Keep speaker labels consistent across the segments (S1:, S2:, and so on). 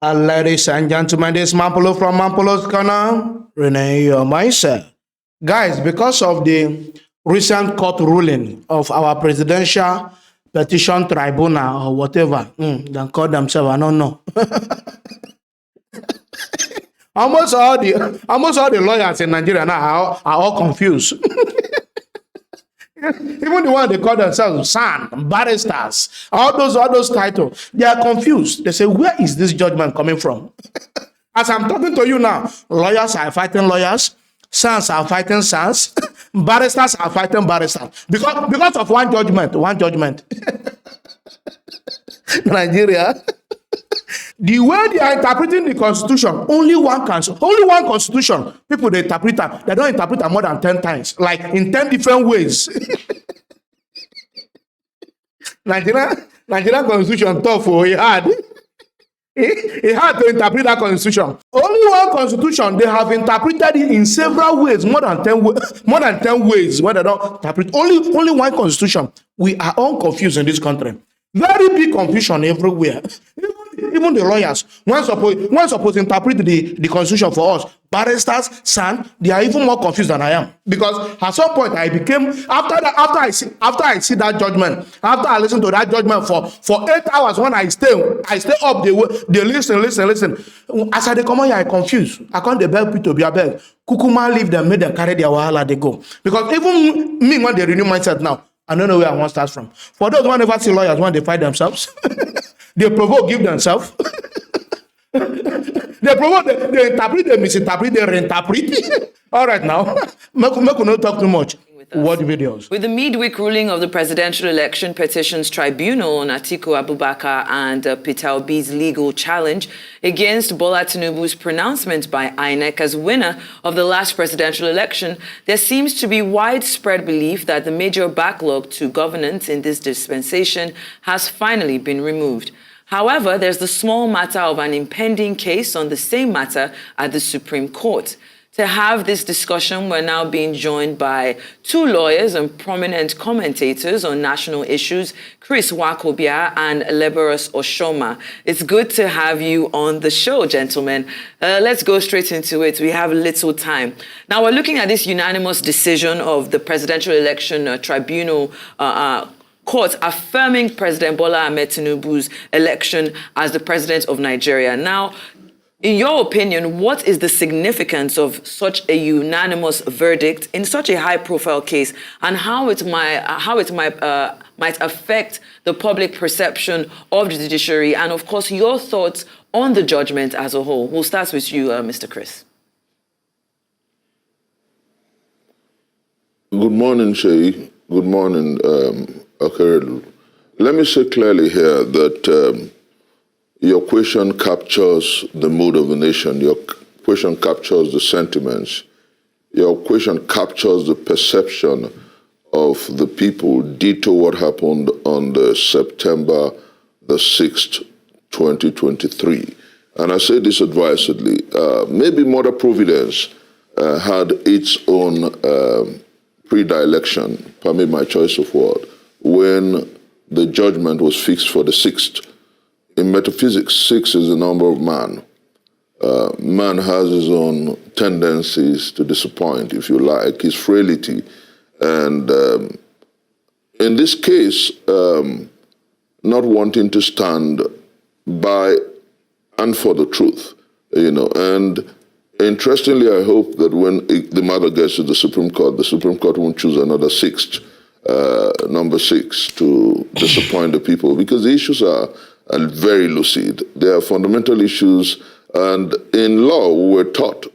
S1: Ladies and gentlemen, this is Mampolo from Mampolo's Corner. Renee your mindset. Guys, because of the recent court ruling of our presidential petition tribunal or whatever, they call themselves, I don't know. almost all the lawyers in Nigeria now are all confused. Even the one they call themselves son, barristers, all those titles, they are confused. They say, where is this judgment coming from? As I'm talking to you now, lawyers are fighting lawyers, sons are fighting sons, barristers are fighting barristers. Because of one judgment. Nigeria. The way they are interpreting the constitution, only one constitution. People they interpret it, they don't interpret it more than 10 times, like in 10 different ways. Nigerian constitution tough for it hard. It had to interpret that constitution. Only one constitution, they have interpreted it in several ways, more than 10 ways, where they don't interpret. Only one constitution. We are all confused in this country. Very big confusion everywhere. Even the lawyers, when supposed to interpret the constitution for us, barristers, son, they are even more confused than I am. Because at some point I became after I see that judgment, after I listen to that judgment for 8 hours, when I stay up, they listen. As I come on here, I confused. I can't beg people to be a beg. Kukuma leave them, make them carry their wahala, they go. Because even me, when they renew mindset now, I don't know where I want to start from. For those who never see lawyers when they fight themselves, they provoke, give themselves. They provoke, they interpret, they misinterpret, they reinterpret. All right now, make not talk too much. What videos?
S2: With the midweek ruling of the Presidential Election Petitions Tribunal on Atiku Abubakar and Peter Obi's legal challenge against Bola Tinubu's pronouncement by INEC as winner of the last presidential election, there seems to be widespread belief that the major backlog to governance in this dispensation has finally been removed. However, there's the small matter of an impending case on the same matter at the Supreme Court. To have this discussion, we're now being joined by two lawyers and prominent commentators on national issues, Chris Wakobia and Leberus Oshoma. It's good to have you on the show, gentlemen. Let's go straight into it. We have little time. Now, we're looking at this unanimous decision of the Presidential Election Tribunal court affirming President Bola Ahmed Tinubu's election as the president of Nigeria. Now, in your opinion, what is the significance of such a unanimous verdict in such a high-profile case, and how it might affect the public perception of the judiciary, and of course your thoughts on the judgment as a whole? We'll start with you, Mr. Chris.
S3: Good morning, Shay. Good morning, Akeredu. Let me say clearly here that your question captures the mood of the nation. Your question captures the sentiments. Your question captures the perception of the people due to what happened on the September the 6th, 2023. And I say this advisedly. Maybe Mother Providence had its own pre-dilection, permit my choice of word, when the judgment was fixed for the 6th. In metaphysics, 6 is the number of man. Man has his own tendencies to disappoint, if you like, his frailty. And in this case, not wanting to stand by and for the truth, And interestingly, I hope that when the matter gets to the Supreme Court won't choose another 6th, number 6, to disappoint the people, because the issues are very lucid. They are fundamental issues, and in law, we were taught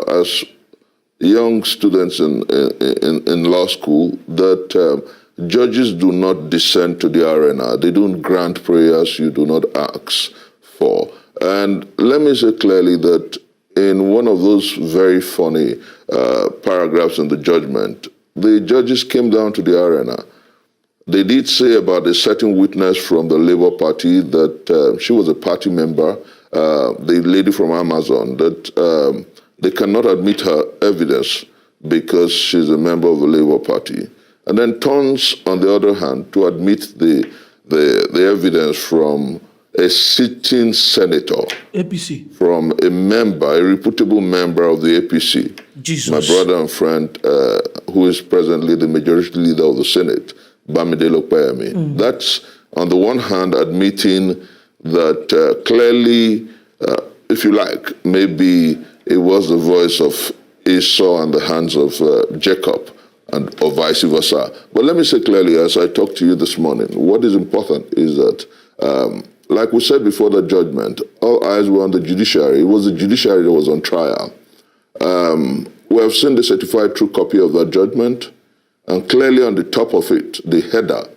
S3: as young students in law school that judges do not descend to the arena. They don't grant prayers you do not ask for. And let me say clearly that in one of those very funny paragraphs in the judgment, the judges came down to the arena. They did say about a certain witness from the Labour Party that she was a party member, the lady from Amazon, that they cannot admit her evidence because she's a member of the Labour Party. And then turns, on the other hand, to admit the evidence from a sitting senator
S1: APC.
S3: from a reputable member of the APC,
S1: Jesus.
S3: my brother and friend, who is presently the majority leader of the Senate, Bamidele Okpeyemi. That's, on the one hand, admitting that clearly, if you like, maybe it was the voice of Esau and the hands of Jacob, or vice versa. But let me say clearly, as I talked to you this morning, what is important is that, like we said before the judgment, all eyes were on the judiciary. It was the judiciary that was on trial. We have seen the certified true copy of that judgment, and clearly on the top of it, the header.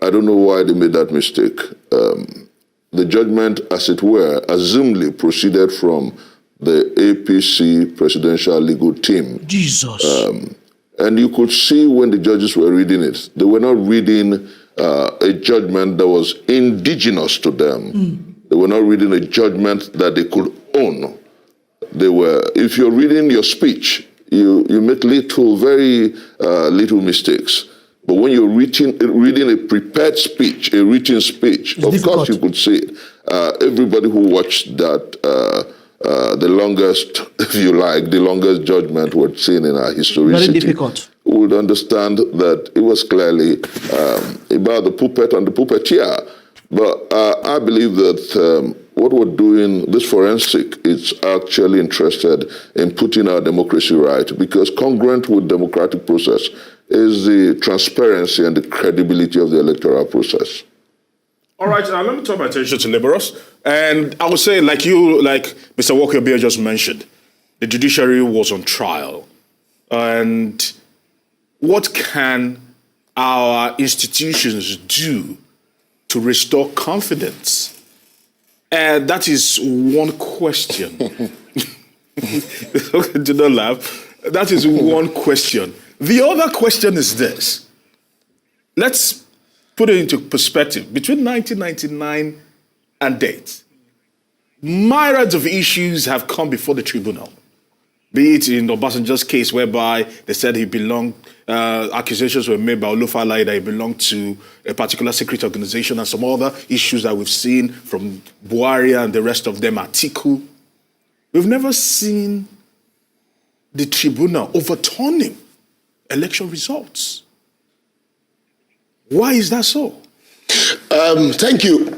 S3: I don't know why they made that mistake. The judgment, as it were, assumedly proceeded from the APC presidential legal team.
S1: Jesus.
S3: And you could see when the judges were reading it, they were not reading a judgment that was indigenous to them. They were not reading a judgment that they could own. They were, if you're reading your speech, you make very little mistakes. But when you're reading a prepared speech, a written speech,
S1: it's
S3: of
S1: difficult.
S3: course you could see it. Everybody who watched that, the longest, if you like, the longest judgment we've seen in our historicity,
S1: Very difficult.
S3: would understand that it was clearly about the puppet and the puppeteer. But I believe that what we're doing, this forensic, is actually interested in putting our democracy right, because congruent with democratic process is the transparency and the credibility of the electoral process.
S4: All right, now let me turn my attention to Liberals. And I would say, like Mr. Walker Beer just mentioned, the judiciary was on trial. And what can our institutions do to restore confidence? And that is one question. Do not laugh. That is one question. The other question is this. Let's put it into perspective. Between 1999 and date, myriads of issues have come before the tribunal. Be it in Obasanjo's case, whereby they said he belonged, accusations were made by Olufalaye that he belonged to a particular secret organization, and some other issues that we've seen from Buhari and the rest of them, Atiku. We've never seen the tribunal overturning election results. Why is that so?
S5: Thank you.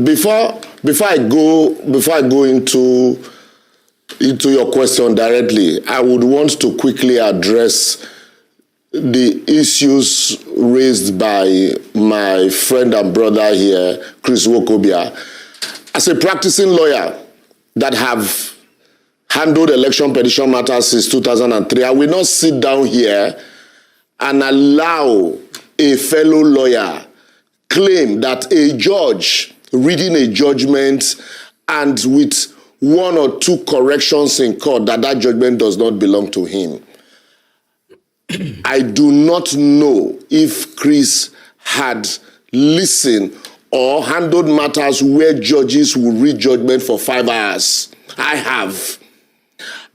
S5: Before I go into your question directly, I would want to quickly address the issues raised by my friend and brother here, Chris Wokobia. As a practicing lawyer that have handled election petition matters since 2003, I will not sit down here and allow a fellow lawyer claim that a judge reading a judgment and with one or two corrections in court, that judgment does not belong to him. I do not know if Chris had listened or handled matters where judges will read judgment for 5 hours. I have.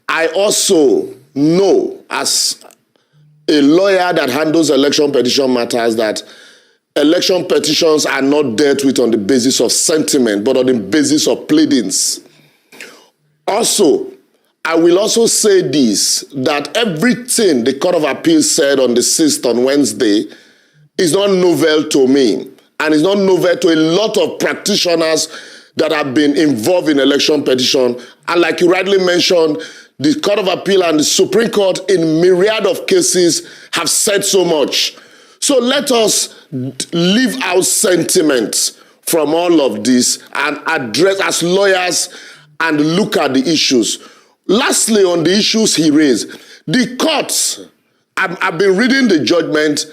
S5: I also know, as a lawyer that handles election petition matters, that election petitions are not dealt with on the basis of sentiment, but on the basis of pleadings. Also, I will also say this, that everything the Court of Appeal said on the 6th on Wednesday is not novel to me, and is not novel to a lot of practitioners that have been involved in election petition. And like you rightly mentioned, the Court of Appeal and the Supreme Court in myriad of cases have said so much. So let us leave out sentiment from all of this and address as lawyers and look at the issues. Lastly, on the issues he raised, the courts, I've been reading the judgment,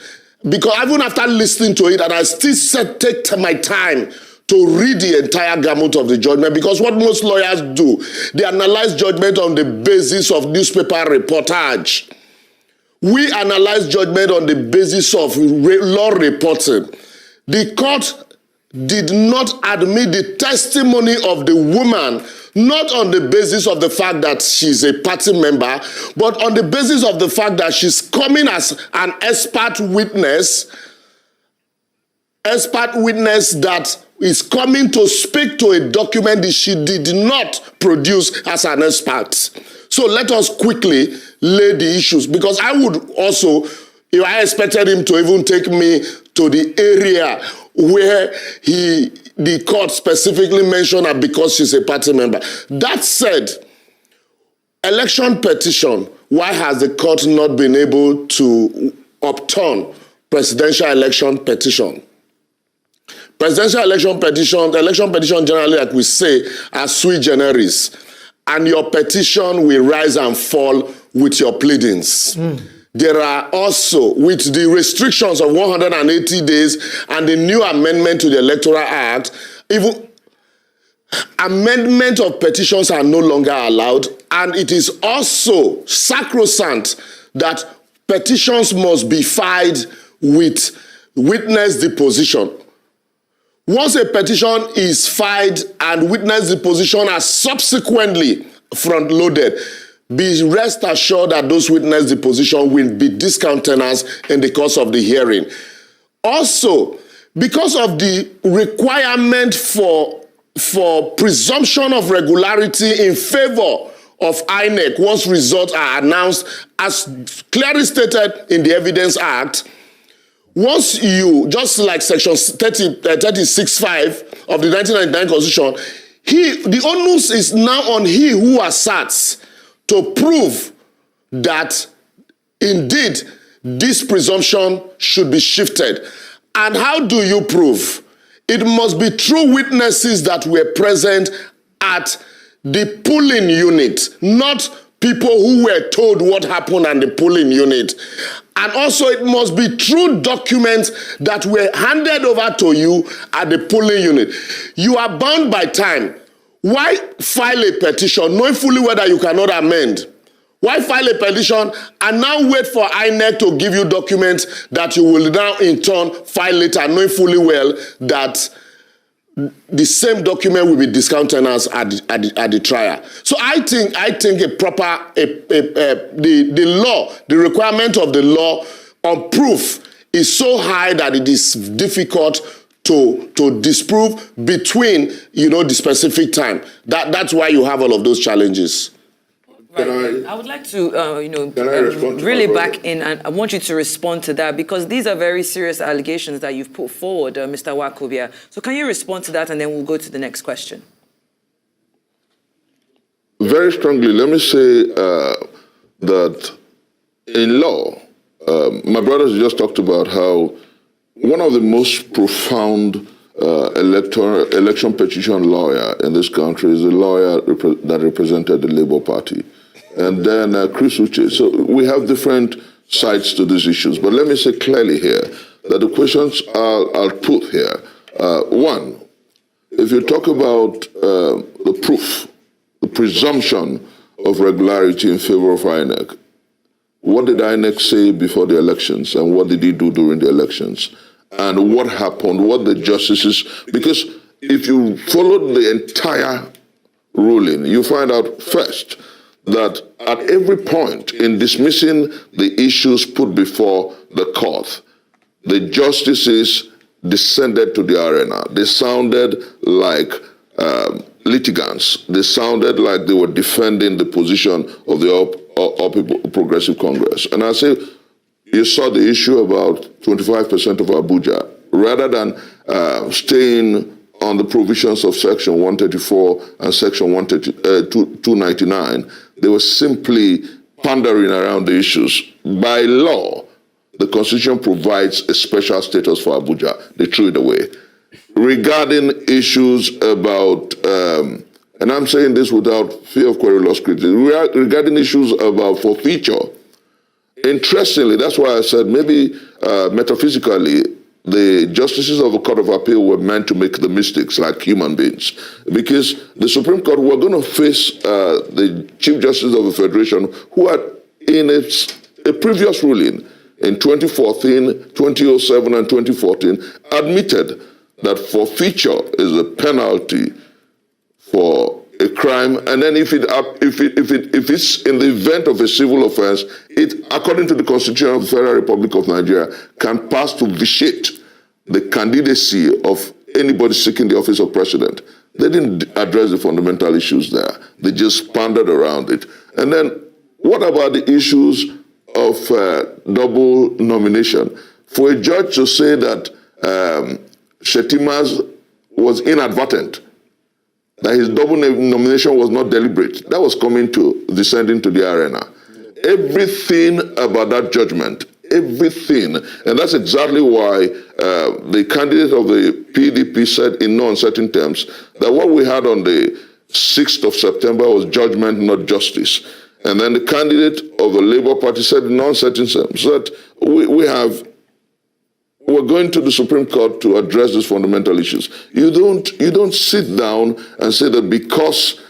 S5: because even after listening to it, and I still take my time to read the entire gamut of the judgment, because what most lawyers do, they analyze judgment on the basis of newspaper reportage. We analyze judgment on the basis of law reporting. The court did not admit the testimony of the woman, not on the basis of the fact that she's a party member, but on the basis of the fact that she's coming as an expert witness. expert witness that is coming to speak to a document that she did not produce as an expert. So let us quickly lay the issues, because I would also, if I expected him to even take me to the area where the court specifically mentioned her because she's a party member. That said, election petition, why has the court not been able to upturn presidential election petition? Presidential election petition generally, like we say, are sui generis, and your petition will rise and fall with your pleadings. There are also, with the restrictions of 180 days and the new amendment to the Electoral Act, even amendment of petitions are no longer allowed, and it is also sacrosanct that petitions must be filed with witness deposition. Once a petition is filed and witness deposition are subsequently front-loaded, be rest assured that those witness deposition will be discountenanced in the course of the hearing. Also, because of the requirement for presumption of regularity in favor of INEC once results are announced, as clearly stated in the Evidence Act, once you, just like section 36(5) of the 1999 Constitution, the onus is now on he who asserts to prove that indeed this presumption should be shifted. And how do you prove? It must be true witnesses that were present at the polling unit, not people who were told what happened at the polling unit. And also it must be true documents that were handed over to you at the polling unit. You are bound by time. Why file a petition knowing fully whether you cannot amend? Why file a petition and now wait for INEC to give you documents that you will now in turn file later, knowing fully well that the same document will be discountenanced at the trial? So I think the law, the requirement of the law on proof is so high that it is difficult to disprove between, the specific time. That's why you have all of those challenges.
S2: Right. I would like to, really back in, and I want you to respond to that, because these are very serious allegations that you've put forward, Mr. Wakubia. So can you respond to that, and then we'll go to the next question?
S3: Very strongly, let me say that in law, my brothers just talked about how one of the most profound election petition lawyer in this country is a lawyer that represented the Labour Party. And then Chris Uche. So we have different sides to these issues. But let me say clearly here that the questions I'll put here. One, if you talk about the proof, the presumption of regularity in favor of INEC, what did INEC say before the elections, and what did he do during the elections? And what happened, what the justices, because if you follow the entire ruling, you find out first that at every point in dismissing the issues put before the court, the justices descended to the arena. They sounded like litigants. They sounded like they were defending the position of the All Progressive Congress. And I say, you saw the issue about 25% of Abuja. Rather than staying on the provisions of Section 134 and Section 299, they were simply pondering around the issues. By law, the Constitution provides a special status for Abuja. They threw it away. Regarding issues about, and I'm saying this without fear of querulous criticism, regarding issues about forfeiture, interestingly, that's why I said maybe metaphysically, the justices of the Court of Appeal were meant to make the mistakes like human beings, because the Supreme Court were going to face the Chief Justice of the Federation, who had, in a previous ruling in 2014, 2007, and 2014, admitted that forfeiture is a penalty for a crime, and then if it's in the event of a civil offense, it, according to the Constitution of the Federal Republic of Nigeria, can pass to vitiate the candidacy of anybody seeking the office of president. They didn't address the fundamental issues there. They just pandered around it. And then what about the issues of double nomination? For a judge to say that Shetima's was inadvertent, that his double nomination was not deliberate, that was descending to the arena. Everything about that judgment, everything, and that's exactly why the candidate of the PDP said in no uncertain terms that what we had on the 6th of September was judgment, not justice. And then the candidate of the Labour Party said in no uncertain terms that we're going to the Supreme Court to address these fundamental issues. You don't sit down and say that because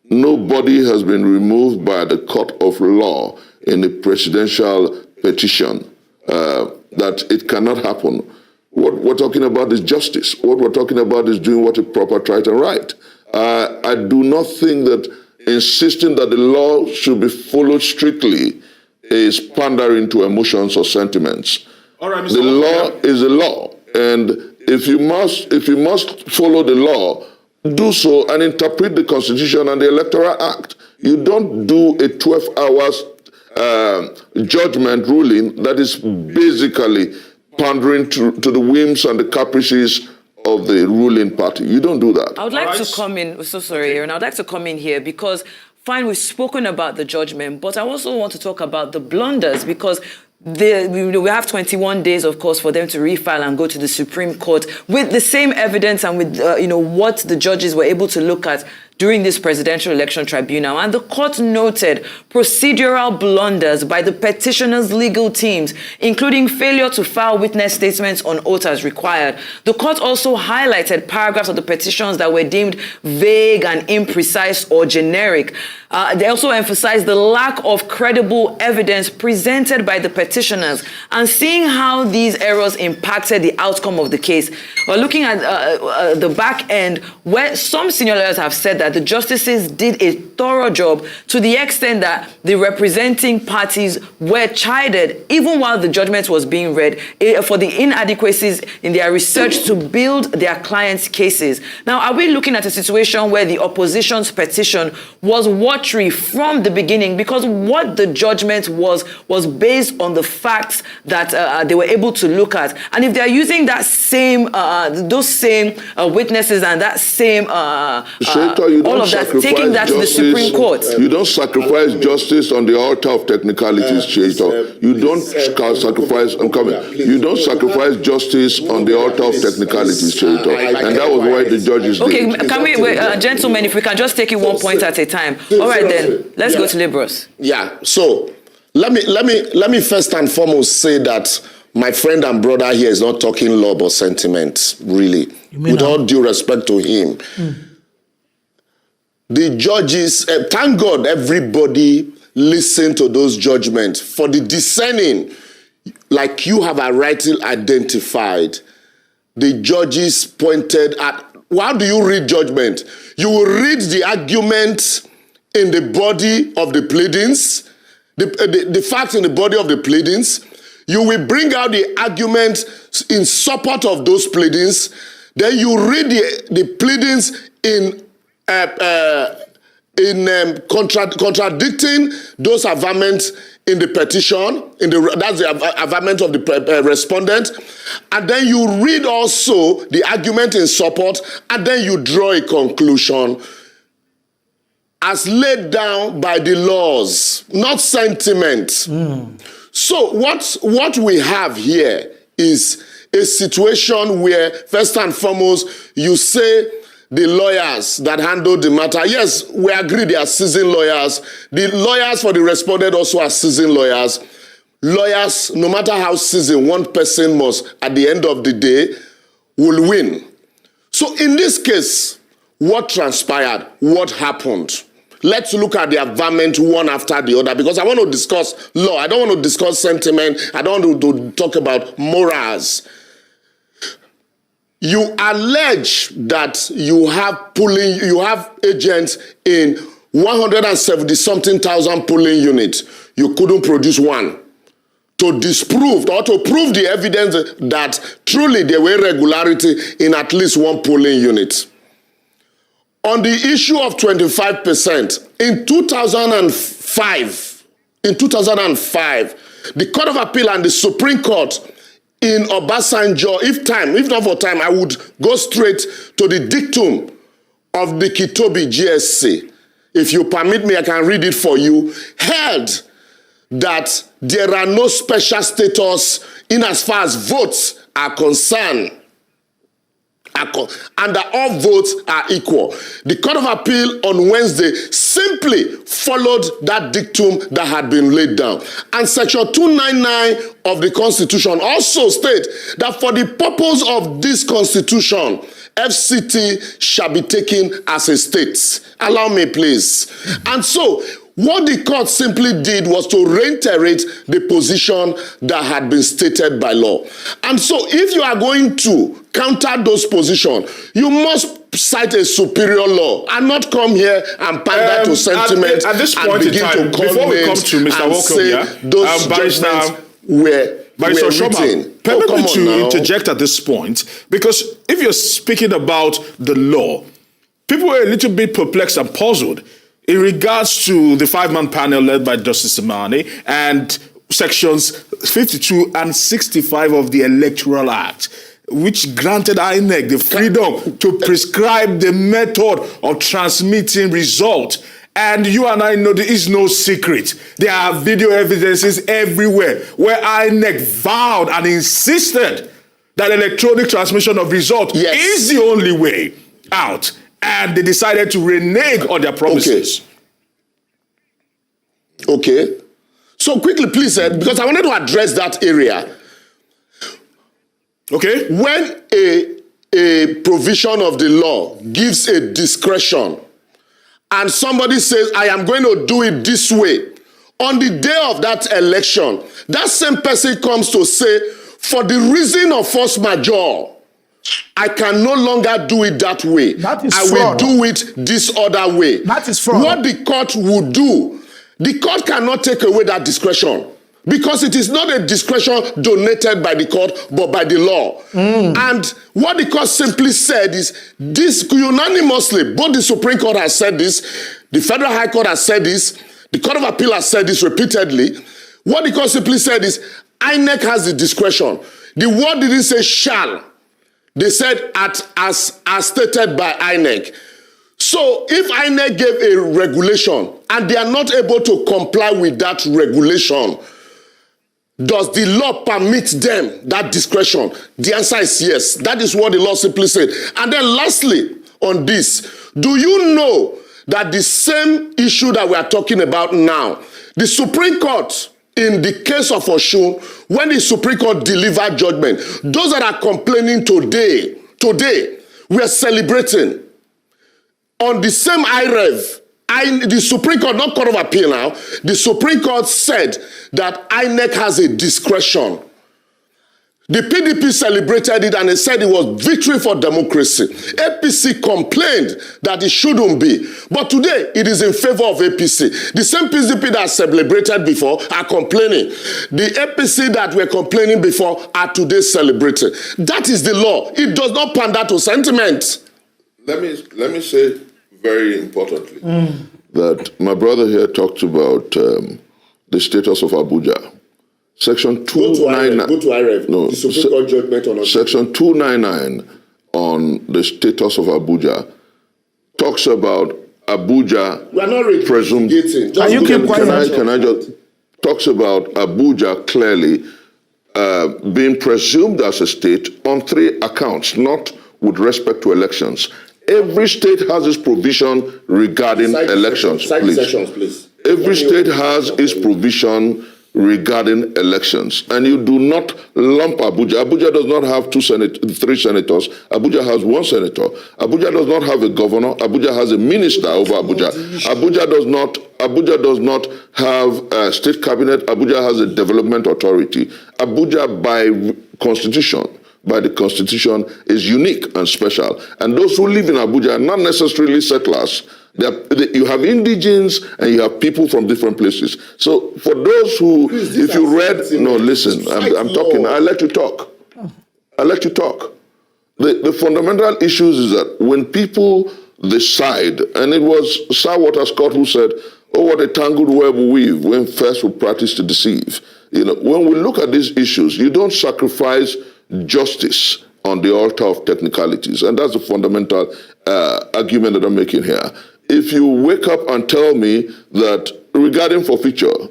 S3: nobody has been removed by the court of law in a presidential petition that it cannot happen. What we're talking about is justice. What we're talking about is doing what is proper, right, and right. I do not think that insisting that the law should be followed strictly is pandering to emotions or sentiments.
S4: All right, Mr.
S3: The law is a law, and if you must follow the law, do so and interpret the Constitution and the Electoral Act. You don't do a 12 hours judgment ruling that is basically pandering to the whims and the caprices of the ruling party. You don't do that.
S2: I would like to come in, so sorry, Aaron, I'd like to come in here because, fine, we've spoken about the judgment, but I also want to talk about the blunders because we have 21 days, of course, for them to refile and go to the Supreme Court with the same evidence and with, what the judges were able to look at during this presidential election tribunal. And the court noted procedural blunders by the petitioners' legal teams, including failure to file witness statements on oath as required. The court also highlighted paragraphs of the petitions that were deemed vague and imprecise or generic. They also emphasized the lack of credible evidence presented by the petitioners and seeing how these errors impacted the outcome of the case. We're looking at the back end where some senior lawyers have said that the justices did a thorough job to the extent that the representing parties were chided even while the judgment was being read for the inadequacies in their research to build their clients' cases. Now, are we looking at a situation where the opposition's petition was watery from the beginning because what the judgment was based on the facts that they were able to look at? And if they're using that same, those same witnesses and that same all of that, taking that to the Supreme Court.
S3: You don't sacrifice justice on the altar of technicalities, Chaito. You don't sacrifice, I'm coming. You don't sacrifice justice on the altar of technicalities, Chaito. And that was why the judges did.
S2: Okay, can we, gentlemen, if we can just take it one point at a time. All right then, let's go to Libros.
S5: Yeah, so let me first and foremost say that my friend and brother here is not talking law but sentiment, really. With all due respect to him. The judges, thank God everybody listened to those judgments. For the discerning, like you have rightly identified, the judges pointed at, how do you read judgment? You will read the argument in the body of the pleadings, the facts in the body of the pleadings. You will bring out the argument in support of those pleadings. Then you read the pleadings in contradicting those averments in the petition, that's the averment of the respondent, and then you read also the argument in support, and then you draw a conclusion as laid down by the laws, not sentiment. So what we have here is a situation where, first and foremost, you say the lawyers that handled the matter, yes, we agree they are seasoned lawyers. The lawyers for the respondent also are seasoned lawyers. Lawyers, no matter how seasoned, one person must, at the end of the day, will win. So in this case, what transpired? What happened? Let's look at the averment one after the other, because I want to discuss law. I don't want to discuss sentiment. I don't want to talk about morals. You allege that you have agents in 170-something thousand polling units. You couldn't produce one. to disprove or to prove the evidence that truly there were irregularity in at least one polling unit. On the issue of 25%, in 2005, the Court of Appeal and the Supreme Court in Obasanjo, if not for time, I would go straight to the dictum of the Kitobi GSC. If you permit me, I can read it for you. Held that there are no special status in as far as votes are concerned, and that all votes are equal. The Court of Appeal on Wednesday simply followed that dictum that had been laid down. And Section 299 of the Constitution also states that for the purpose of this Constitution, FCT shall be taken as a state. Allow me, please. And so, what the court simply did was to reiterate the position that had been stated by law. And so if you are going to counter those positions, you must cite a superior law and not come here and pander to sentiment
S4: at this point
S5: and begin
S4: in time,
S5: to call
S4: before we come
S5: names
S4: to Mr.
S5: and
S4: Walker,
S5: say those judgments were written.
S4: Permit me to
S5: now.
S4: interject at this point, because if you're speaking about the law, people were a little bit perplexed and puzzled in regards to the five-man panel led by Justice Imani and sections 52 and 65 of the Electoral Act, which granted INEC the freedom to prescribe the method of transmitting results. And you and I know there is no secret. There are video evidences everywhere where INEC vowed and insisted that electronic transmission of results is the only way out. And they decided to renege on their promises.
S5: Okay. So quickly, please, because I wanted to address that area.
S4: Okay.
S5: When a provision of the law gives a discretion and somebody says, I am going to do it this way, on the day of that election, that same person comes to say, for the reason of force majeure, I can no longer do it that way.
S1: That is
S5: I
S1: fraud.
S5: will do it this other way.
S1: That is fraud.
S5: What the court would do, the court cannot take away that discretion, because it is not a discretion donated by the court, but by the law. And what the court simply said is, this unanimously, both the Supreme Court has said this, the Federal High Court has said this, the Court of Appeal has said this repeatedly. What the court simply said is, INEC has the discretion. The word didn't say shall. They said as stated by INEC. So if INEC gave a regulation and they are not able to comply with that regulation, does the law permit them that discretion? The answer is yes. That is what the law simply said. And then lastly on this, do you know that the same issue that we are talking about now, the Supreme Court, in the case of Osun, when the Supreme Court delivered judgment, those that are complaining today, we are celebrating. On the same IREV, the Supreme Court, not Court of Appeal now, the Supreme Court said that INEC has a discretion. The PDP celebrated it and they said it was victory for democracy. APC complained that it shouldn't be. But today, it is in favor of APC. The same PDP that celebrated before are complaining. The APC that were complaining before are today celebrating. That is the law. It does not pander to sentiment.
S3: Let me say very importantly that my brother here talked about the status of Abuja. Section 299.
S5: Go to IREV.
S3: No,
S5: the Supreme Court judgment on
S3: Section 299 on the status of Abuja talks about Abuja
S5: we are not really
S3: presumed.
S1: Can you keep quiet?
S3: Can I just talks about Abuja clearly being presumed as a state on three accounts, not with respect to elections. Every state has its provision regarding elections.
S5: Please.
S3: Every state has its provision regarding elections, and you do not lump Abuja. Abuja does not have three senators. Abuja has one senator. Abuja does not have a governor. Abuja has a minister over Abuja. Abuja does not have a state cabinet. Abuja has a development authority. Abuja, by the constitution, is unique and special. And those who live in Abuja are not necessarily settlers. You have indigents and you have people from different places. So for those who, if you read, no, listen, I'm talking, I'll let you talk. I'll let you talk. The fundamental issues is that when people decide, and it was Sir Walter Scott who said, oh, what a tangled web we weave when first we practice to deceive. When we look at these issues, you don't sacrifice justice on the altar of technicalities. And that's the fundamental argument that I'm making here. If you wake up and tell me that regarding forfeiture,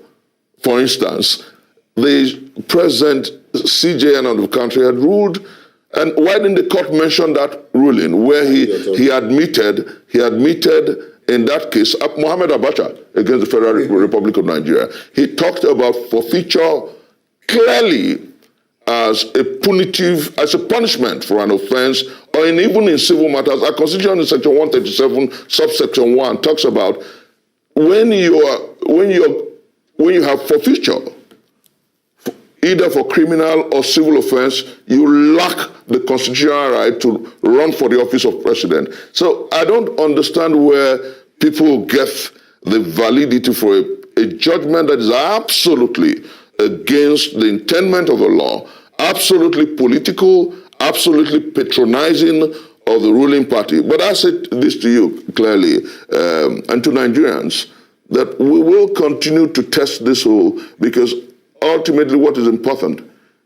S3: for instance, the present CJN of the country had ruled, and why didn't the court mention that ruling where he admitted in that case, Mohammed Abacha against the Federal Republic of Nigeria, he talked about forfeiture clearly as a punishment for an offense, or even in civil matters. Our Constitution in Section 137, subsection 1, talks about when you have forfeiture, either for criminal or civil offense, you lack the constitutional right to run for the office of president. So I don't understand where people get the validity for a judgment that is absolutely against the intent of the law, absolutely political, absolutely patronizing of the ruling party. But I said this to you clearly, and to Nigerians, that we will continue to test this whole, because ultimately what is important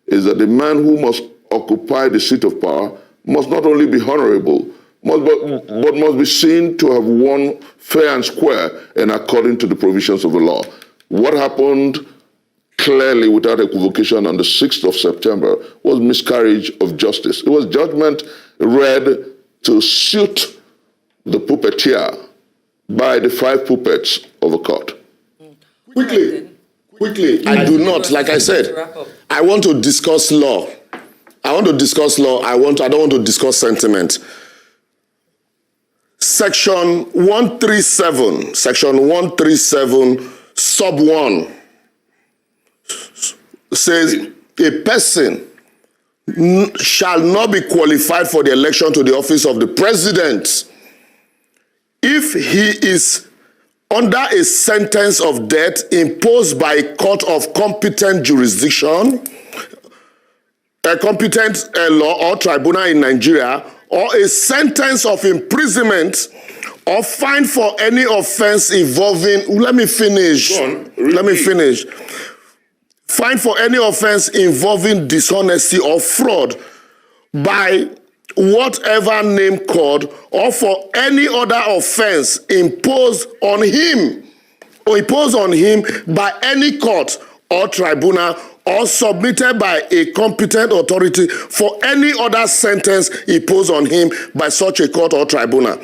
S3: is that the man who must occupy the seat of power must not only be honorable, but must be seen to have won fair and square and according to the provisions of the law. What happened clearly without equivocation on the 6th of September was miscarriage of justice. It was judgment read to suit the puppeteer by the 5 puppets of the court.
S5: Quickly, I do not, like I said, I want to discuss law. I don't want to discuss sentiment. Section 137, sub 1 says a person shall not be qualified for the election to the office of the president if he is under a sentence of death imposed by a court of competent jurisdiction, a competent law or tribunal in Nigeria, or a sentence of imprisonment or fine for any offense involving, let me finish. Fine for any offense involving dishonesty or fraud by whatever name called, or for any other offense imposed on him by any court or tribunal, or submitted by a competent authority for any other sentence imposed on him by such a court or tribunal.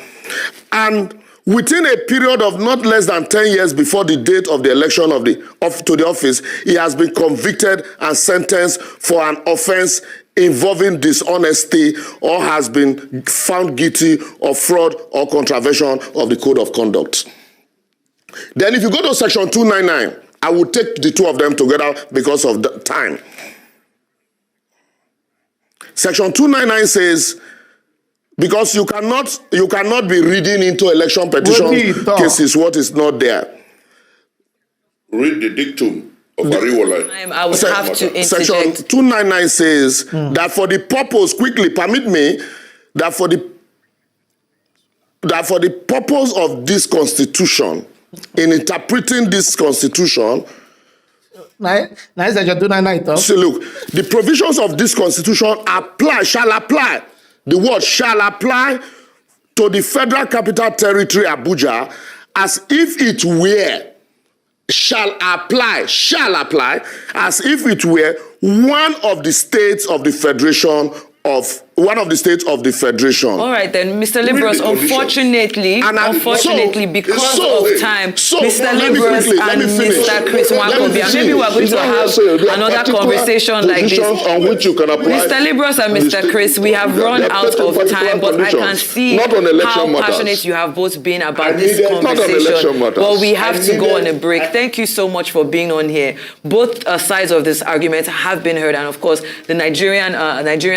S5: And within a period of not less than 10 years before the date of the election to the office, he has been convicted and sentenced for an offense involving dishonesty, or has been found guilty of fraud or contravention of the code of conduct. Then if you go to section 299, I will take the two of them together because of the time. Section 299 says, because you cannot be reading into election petition cases what is not there.
S3: Read the dictum of Ariwola.
S2: I would have to interject.
S5: Section 299 says that for the purpose, quickly permit me, that for the purpose of this constitution, in interpreting this constitution,
S1: Section 299.
S5: so look, the provisions of this constitution shall apply. The word shall apply to the Federal Capital Territory, Abuja, as if it were, shall apply, as if it were one of the states of the Federation
S2: All right, then, Mr. Libros, unfortunately, because of time, Mr. Libros and Mr. Chris Nwankobia, maybe we're going to have another conversation like this.
S3: On which you can apply.
S2: Mr. Libros and Mr. Chris, we have run out of time, but I can see how passionate you have both been about this conversation. But we have to go on a break. Thank you so much for being on here. Both sides of this argument have been heard, and of course, the Nigerian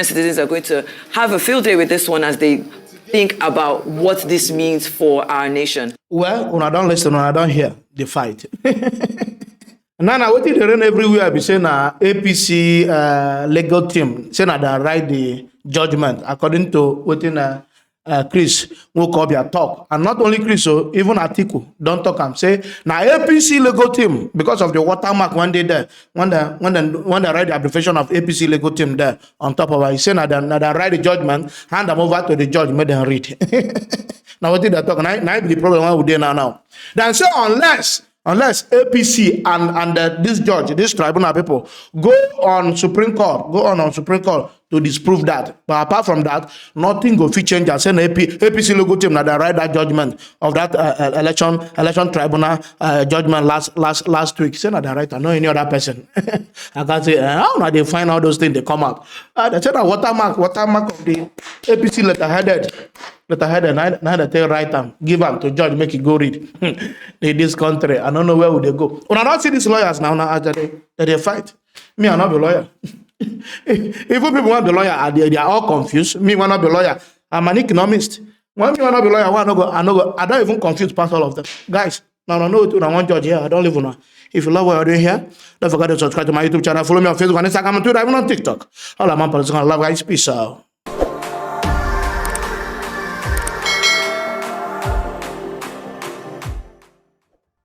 S2: citizens are going to have a field day with this one as they think about what this means for our nation?
S1: Well, when I don't listen, when I don't hear, they fight. Now, what they run everywhere, be saying APC legal team, saying that they write the judgment according to what in Chris Nwokobia talk, and not only Chris, so even Atiku don't talk and say now APC legal team because of the watermark one day there when they write the abbreviation of APC legal team there on top of it, he say now they write the judgment, hand them over to the judge, make them read. Now what did they talk? Now the problem what we do now. Then say unless APC and this judge, this tribunal people go on Supreme Court to disprove that. But apart from that, nothing go fit change. I say APC logo team that they write that judgment of that election tribunal judgment last week. Say that they write, I know any other person. I can't say how now they find all those things they come out. They say that watermark of the APC letterheaded. Now they tell write them, give them to judge, make it go read. In this country, I don't know where would they go. When I don't see these lawyers now they fight. Me, I'm not a lawyer. If people want to be lawyer, they are all confused. Me, want to be lawyer. I'm an economist. When me want to be lawyer, I don't even confuse past all of them. Guys, now I know it. I want judge here. I don't live on. If you love what you're doing here, don't forget to subscribe to my YouTube channel. Follow me on Facebook and Instagram and Twitter, even on TikTok. All I'm on political love, guys. Peace out.